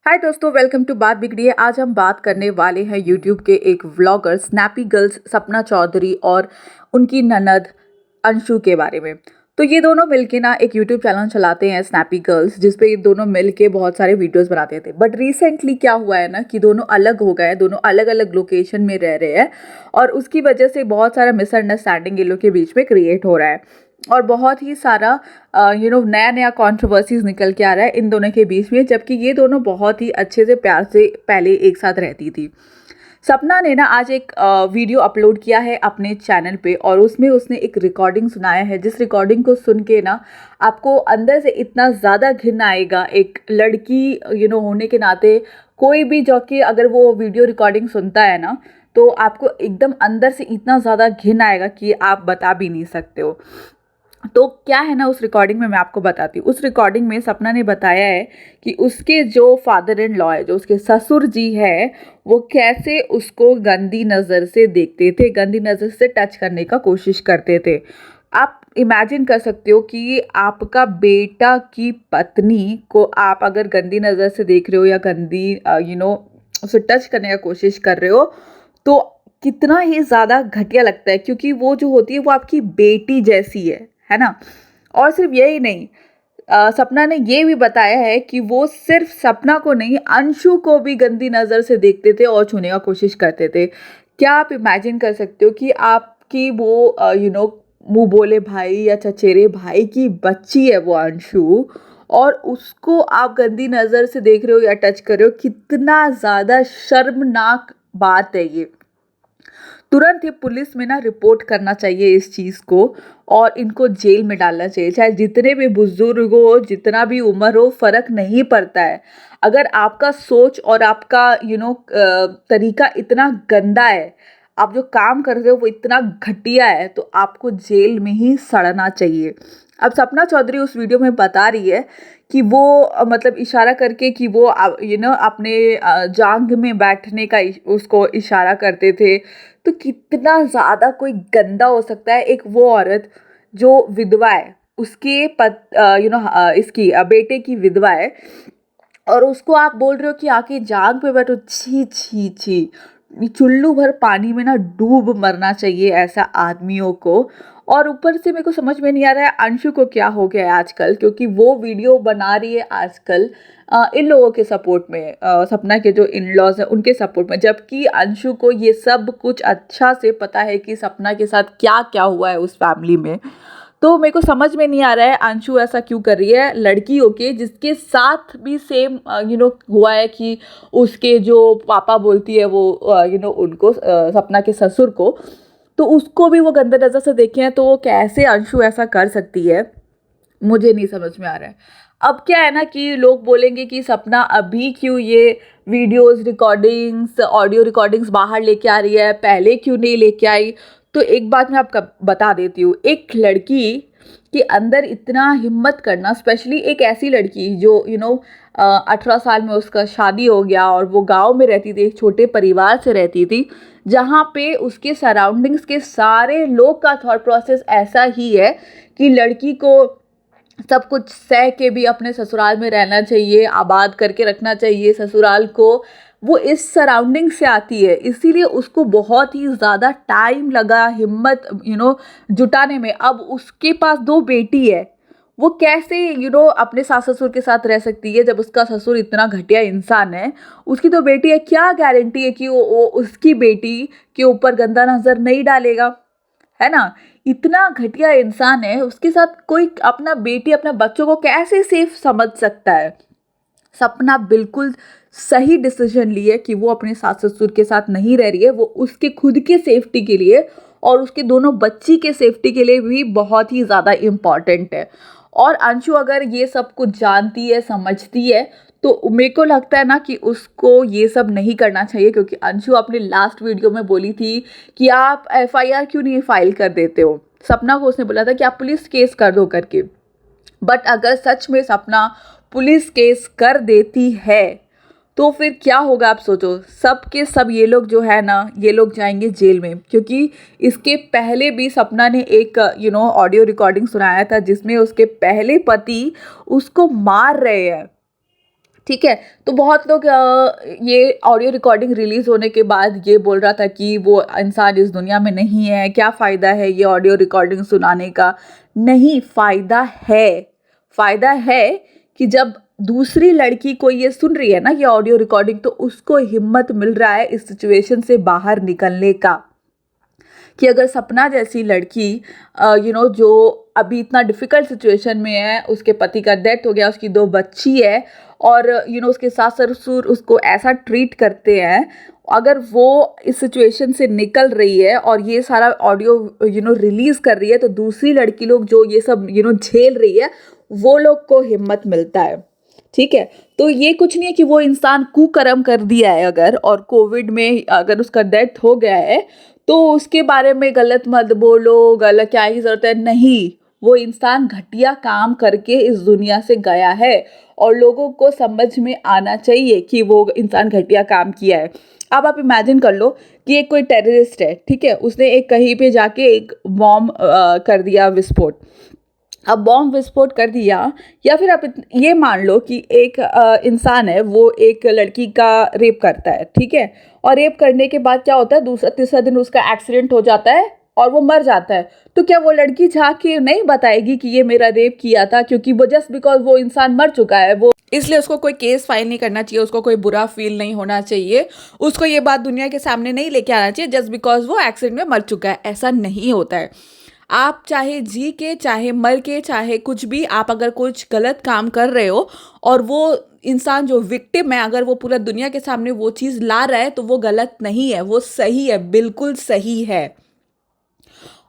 हाय दोस्तों, welcome to बात बिगड़ी है। आज हम बात करने वाले हैं यूट्यूब के एक vlogger snappy girls Sapna Chaudhary और उनकी ननद अंशु के बारे में। तो ये दोनों मिलके ना एक यूट्यूब चैनल चलाते हैं स्नैपी गर्ल्स, जिसपे ये दोनों मिलके बहुत सारे वीडियोस बनाते थे। बट रिसेंटली क्या हुआ है ना कि दोनों अलग हो गए हैं, दोनों अलग अलग लोकेशन में रह रहे हैं और उसकी वजह से बहुत सारा मिसअंडरस्टैंडिंग इन लोग के बीच में क्रिएट हो रहा है और बहुत ही सारा नया नया कंट्रोवर्सीज निकल के आ रहा है इन दोनों के बीच में। जबकि ये दोनों बहुत ही अच्छे से प्यार से पहले एक साथ रहती थी। सपना ने ना आज एक वीडियो अपलोड किया है अपने चैनल पे और उसमें उसने एक रिकॉर्डिंग सुनाया है, जिस रिकॉर्डिंग को सुन के ना आपको अंदर से इतना ज़्यादा घिन आएगा। एक लड़की होने के नाते कोई भी जो कि अगर वो वीडियो रिकॉर्डिंग सुनता है ना, तो आपको एकदम अंदर से इतना ज़्यादा घिन आएगा कि आप बता भी नहीं सकते हो। तो क्या है ना, उस रिकॉर्डिंग में मैं आपको बताती हूँ। उस रिकॉर्डिंग में सपना ने बताया है कि उसके जो फादर इन लॉ है, जो उसके ससुर जी है, वो कैसे उसको गंदी नज़र से देखते थे, गंदी नज़र से टच करने का कोशिश करते थे। आप इमेजिन कर सकते हो कि आपका बेटा की पत्नी को आप अगर गंदी नज़र से देख रहे हो या गंदी उसे टच करने का कोशिश कर रहे हो, तो कितना ही ज़्यादा घटिया लगता है, क्योंकि वो जो होती है वो आपकी बेटी जैसी है ना। और सिर्फ यही नहीं, सपना ने ये भी बताया है कि वो सिर्फ सपना को नहीं, अंशु को भी गंदी नज़र से देखते थे और छूने का कोशिश करते थे। क्या आप इमेजिन कर सकते हो कि आपकी वो मुंह बोले भाई या चचेरे भाई की बच्ची है वो अंशु, और उसको आप गंदी नज़र से देख रहे हो या टच कर रहे हो? कितना ज़्यादा शर्मनाक बात है ये। तुरंत ही पुलिस में ना रिपोर्ट करना चाहिए इस चीज़ को और इनको जेल में डालना चाहिए। चाहे जितने भी बुजुर्ग हो, जितना भी उम्र हो, फ़र्क नहीं पड़ता है। अगर आपका सोच और आपका तरीका इतना गंदा है, आप जो काम कर रहे हो वो इतना घटिया है, तो आपको जेल में ही सड़ना चाहिए। अब सपना चौधरी उस वीडियो में बता रही है कि वो मतलब इशारा करके कि वो अपने जांघ में बैठने का उसको इशारा करते थे। तो कितना ज़्यादा कोई गंदा हो सकता है एक वो औरत जो विधवा है, उसके इसकी बेटे की विधवा है, और उसको आप बोल रहे हो कि आके जाग पे बैठो। छी छी छी, चुल्लू भर पानी में ना डूब मरना चाहिए ऐसा आदमियों को। और ऊपर से मेरे को समझ में नहीं आ रहा है अंशु को क्या हो गया है आजकल, क्योंकि वो वीडियो बना रही है आजकल इन लोगों के सपोर्ट में, सपना के जो इन लॉज हैं उनके सपोर्ट में, जबकि अंशु को ये सब कुछ अच्छा से पता है कि सपना के साथ क्या क्या हुआ है उस फैमिली में। तो मेरे को समझ में नहीं आ रहा है अंशु ऐसा क्यों कर रही है लड़की होके, जिसके साथ भी सेम हुआ है कि उसके जो पापा बोलती है वो उनको सपना के ससुर को, तो उसको भी वो गंदे नज़र से देखे हैं। तो कैसे अंशु ऐसा कर सकती है, मुझे नहीं समझ में आ रहा है। अब क्या है ना कि लोग बोलेंगे कि सपना अभी क्यों ये वीडियोस रिकॉर्डिंग्स ऑडियो रिकॉर्डिंग्स बाहर लेके आ रही है, पहले क्यों नहीं लेके आई? तो एक बात मैं आपको बता देती हूँ, एक लड़की के अंदर इतना हिम्मत करना, स्पेशली एक ऐसी लड़की जो 18 साल में उसका शादी हो गया और वो गांव में रहती थी, एक छोटे परिवार से रहती थी, जहाँ पे उसके सराउंडिंग्स के सारे लोग का थॉट प्रोसेस ऐसा ही है कि लड़की को सब कुछ सह के भी अपने ससुराल में रहना चाहिए, आबाद करके रखना चाहिए ससुराल को। वो इस सराउंडिंग से आती है, इसीलिए उसको बहुत ही ज़्यादा टाइम लगा हिम्मत जुटाने में। अब उसके पास 2 बेटी है, वो कैसे अपने सास ससुर के साथ रह सकती है जब उसका ससुर इतना घटिया इंसान है? उसकी तो बेटी है, क्या गारंटी है कि वो उसकी बेटी के ऊपर गंदा नज़र नहीं डालेगा, है ना? इतना घटिया इंसान है, उसके साथ कोई अपना बेटी अपने बच्चों को कैसे सेफ समझ सकता है? सपना बिल्कुल सही डिसीजन ली है कि वो अपने सास ससुर के साथ नहीं रह रही है। वो उसके खुद के सेफ्टी के लिए और उसके दोनों बच्ची के सेफ्टी के लिए भी बहुत ही ज़्यादा इम्पॉर्टेंट है। और अंशु अगर ये सब कुछ जानती है, समझती है, तो मेरे को लगता है ना कि उसको ये सब नहीं करना चाहिए, क्योंकि अंशु अपने लास्ट वीडियो में बोली थी कि आप एफआईआर क्यों नहीं फाइल कर देते हो। सपना को उसने बोला था कि आप पुलिस केस कर दो करके। बट अगर सच में सपना पुलिस केस कर देती है तो फिर क्या होगा आप सोचो। सब के सब ये लोग जो है ना, ये लोग जाएंगे जेल में, क्योंकि इसके पहले भी सपना ने एक ऑडियो रिकॉर्डिंग सुनाया था जिसमें उसके पहले पति उसको मार रहे हैं। ठीक है। तो बहुत लोग ये ऑडियो रिकॉर्डिंग रिलीज़ होने के बाद ये बोल रहा था कि वो इंसान इस दुनिया में नहीं है, क्या फ़ायदा है ये ऑडियो रिकॉर्डिंग सुनाने का? नहीं, फ़ायदा है। फ़ायदा है कि जब दूसरी लड़की कोई ये सुन रही है ना ये ऑडियो रिकॉर्डिंग, तो उसको हिम्मत मिल रहा है इस सिचुएशन से बाहर निकलने का। कि अगर सपना जैसी लड़की जो अभी इतना डिफ़िकल्ट सिचुएशन में है, उसके पति का डेथ हो गया, उसकी 2 बच्ची है और उसके सास-ससुर उसको ऐसा ट्रीट करते हैं, अगर वो इस सिचुएशन से निकल रही है और ये सारा ऑडियो रिलीज़ कर रही है, तो दूसरी लड़की लोग जो ये सब झेल रही है, वो लोग को हिम्मत मिलता है। ठीक है? तो ये कुछ नहीं है कि वो इंसान कुकर्म कर दिया है अगर, और कोविड में अगर उसका डेथ हो गया है, तो उसके बारे में गलत मत बोलो, गलत क्या ही ज़रूरत है, नहीं। वो इंसान घटिया काम करके इस दुनिया से गया है और लोगों को समझ में आना चाहिए कि वो इंसान घटिया काम किया है। अब आप इमेजिन कर लो कि एक कोई टेररिस्ट है, ठीक है? उसने एक कहीं पे जाके एक बॉम्ब कर दिया विस्फोट। अब बॉम्ब विस्फोट कर दिया, या फिर आप ये मान लो कि एक इंसान है, वो एक लड़की का रेप करता है, ठीक है? और रेप करने के बाद क्या होता है, दूसरा तीसरा दिन उसका एक्सीडेंट हो जाता है और वो मर जाता है। तो क्या वो लड़की जाके नहीं बताएगी कि ये मेरा रेप किया था? क्योंकि वो जस्ट बिकॉज वो इंसान मर चुका है, वो इसलिए उसको कोई केस फाइल नहीं करना चाहिए, उसको कोई बुरा फील नहीं होना चाहिए, उसको ये बात दुनिया के सामने नहीं लेके आना चाहिए जस्ट बिकॉज वो एक्सीडेंट में मर चुका है। ऐसा नहीं होता है। आप चाहे जी के, चाहे मर के, चाहे कुछ भी, आप अगर कुछ गलत काम कर रहे हो और वो इंसान जो विक्टिम है, अगर वो पूरा दुनिया के सामने वो चीज़ ला रहा है, तो वो गलत नहीं है, वो सही है, बिल्कुल सही है।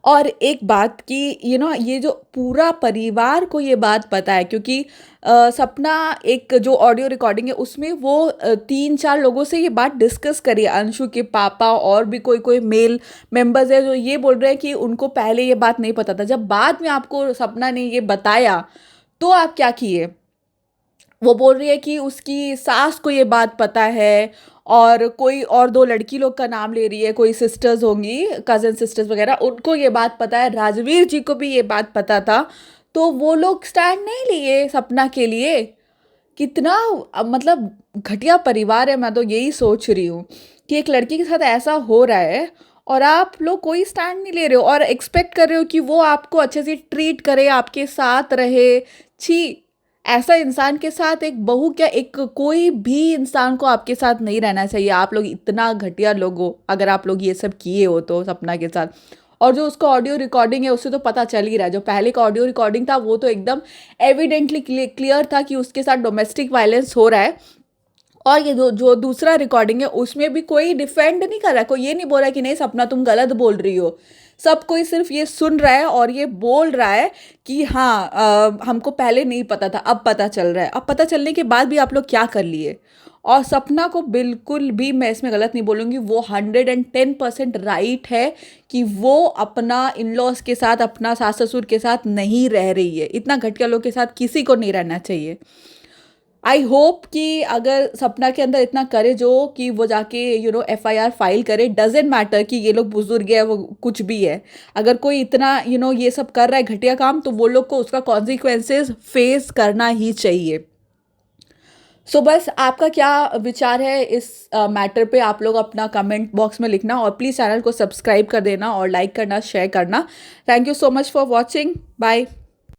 और एक बात कि ये जो पूरा परिवार को ये बात पता है, क्योंकि सपना एक जो ऑडियो रिकॉर्डिंग है उसमें वो 3-4 लोगों से ये बात डिस्कस करी है। अंशु के पापा और भी कोई मेल मेंबर्स है जो ये बोल रहे हैं कि उनको पहले ये बात नहीं पता था। जब बाद में आपको सपना ने ये बताया, तो आप क्या किए? वो बोल रही है कि उसकी सास को ये बात पता है और कोई और 2 लड़की लोग का नाम ले रही है, कोई सिस्टर्स होंगी, कज़न सिस्टर्स वगैरह, उनको ये बात पता है, राजवीर जी को भी ये बात पता था, तो वो लोग स्टैंड नहीं लिए सपना के लिए। कितना मतलब घटिया परिवार है, मैं तो यही सोच रही हूँ कि एक लड़की के साथ ऐसा हो रहा है और आप लोग कोई स्टैंड नहीं ले रहे हो और एक्सपेक्ट कर रहे हो कि वो आपको अच्छे से ट्रीट करे, आपके साथ रहे। छी! ऐसा इंसान के साथ एक बहू क्या, एक कोई भी इंसान को आपके साथ नहीं रहना चाहिए। आप लोग इतना घटिया लोग हो, अगर आप लोग ये सब किए हो तो सपना के साथ। और जो उसका ऑडियो रिकॉर्डिंग है उससे तो पता चल ही रहा है, जो पहले का ऑडियो रिकॉर्डिंग था वो तो एकदम एविडेंटली क्लियर था कि उसके साथ डोमेस्टिक वायलेंस हो रहा है। और ये जो दूसरा रिकॉर्डिंग है उसमें भी कोई डिफेंड नहीं कर रहा है, कोई ये नहीं बोल रहा है कि नहीं सपना तुम गलत बोल रही हो। सब कोई सिर्फ ये सुन रहा है और ये बोल रहा है कि हाँ, हमको पहले नहीं पता था, अब पता चल रहा है। अब पता चलने के बाद भी आप लोग क्या कर लिए? और सपना को बिल्कुल भी मैं इसमें गलत नहीं बोलूँगी, वो 110% राइट है कि वो अपना इन लॉज के साथ, अपना सास ससुर के साथ नहीं रह रही है। इतना घटिया लोग के साथ किसी को नहीं रहना चाहिए। आई होप कि अगर सपना के अंदर इतना करेज हो कि वो जाके एफआईआर फाइल करे, डजेंट मैटर कि ये लोग बुजुर्ग है, वो कुछ भी है। अगर कोई इतना ये सब कर रहा है घटिया काम, तो वो लोग को उसका कॉन्सिक्वेंसेस फेस करना ही चाहिए। सो बस आपका क्या विचार है इस मैटर पे, आप लोग अपना कमेंट बॉक्स में लिखना और प्लीज़ चैनल को सब्सक्राइब कर देना और लाइक करना, शेयर करना। Thank you so much for watching. Bye.